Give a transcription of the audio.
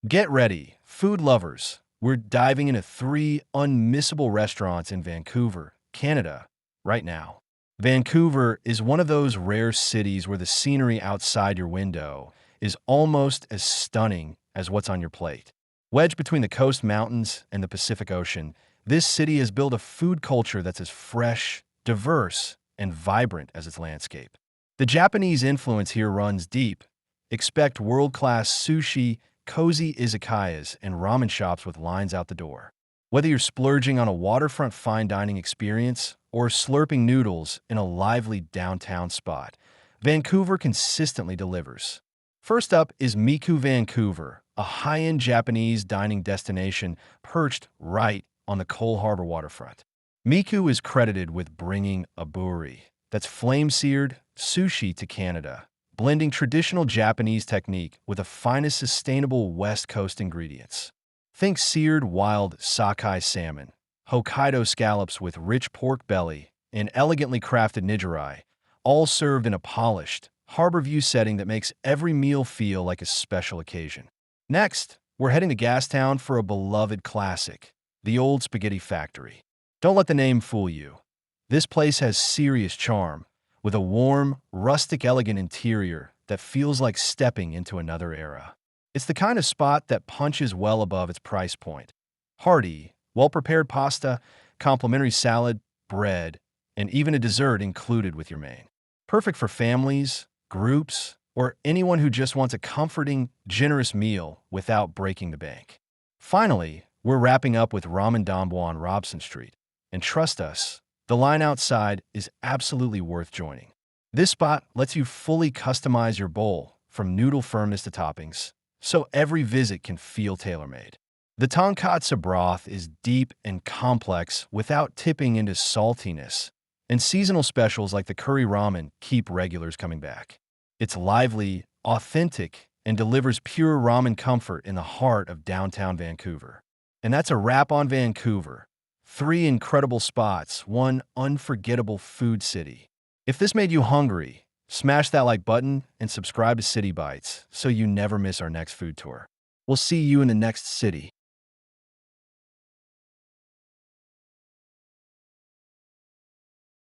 Get ready, food lovers. We're diving into three unmissable restaurants in Vancouver, Canada, right now. Vancouver is one of those rare cities where the scenery outside your window is almost as stunning as what's on your plate. Wedged between the coast mountains and the Pacific Ocean, this city has built a food culture that's as fresh, diverse, and vibrant as its landscape. The Japanese influence here runs deep. Expect world-class sushi, cozy izakayas, and ramen shops with lines out the door. Whether you're splurging on a waterfront fine dining experience or slurping noodles in a lively downtown spot, Vancouver consistently delivers. First up is Miku Vancouver, a high-end Japanese dining destination perched right on the Coal Harbour waterfront. Miku is credited with bringing Aburi, that's flame-seared sushi, to Canada, blending traditional Japanese technique with the finest sustainable West Coast ingredients. Think seared wild sockeye salmon, Hokkaido scallops with rich pork belly, and elegantly crafted nigiri, all served in a polished, harbor view setting that makes every meal feel like a special occasion. Next, we're heading to Gastown for a beloved classic, the Old Spaghetti Factory. Don't let the name fool you. This place has serious charm, with a warm, rustic, elegant interior that feels like stepping into another era. It's the kind of spot that punches well above its price point. Hearty, well-prepared pasta, complimentary salad, bread, and even a dessert included with your main. Perfect for families, groups, or anyone who just wants a comforting, generous meal without breaking the bank. Finally, we're wrapping up with Ramen Danbo on Robson Street. And trust us, the line outside is absolutely worth joining. This spot lets you fully customize your bowl, from noodle firmness to toppings, so every visit can feel tailor-made. The tonkotsu broth is deep and complex without tipping into saltiness, and seasonal specials like the curry ramen keep regulars coming back. It's lively, authentic, and delivers pure ramen comfort in the heart of downtown Vancouver. And that's a wrap on Vancouver. Three incredible spots, one unforgettable food city. If this made you hungry, smash that like button and subscribe to CityBites so you never miss our next food tour. We'll see you in the next city.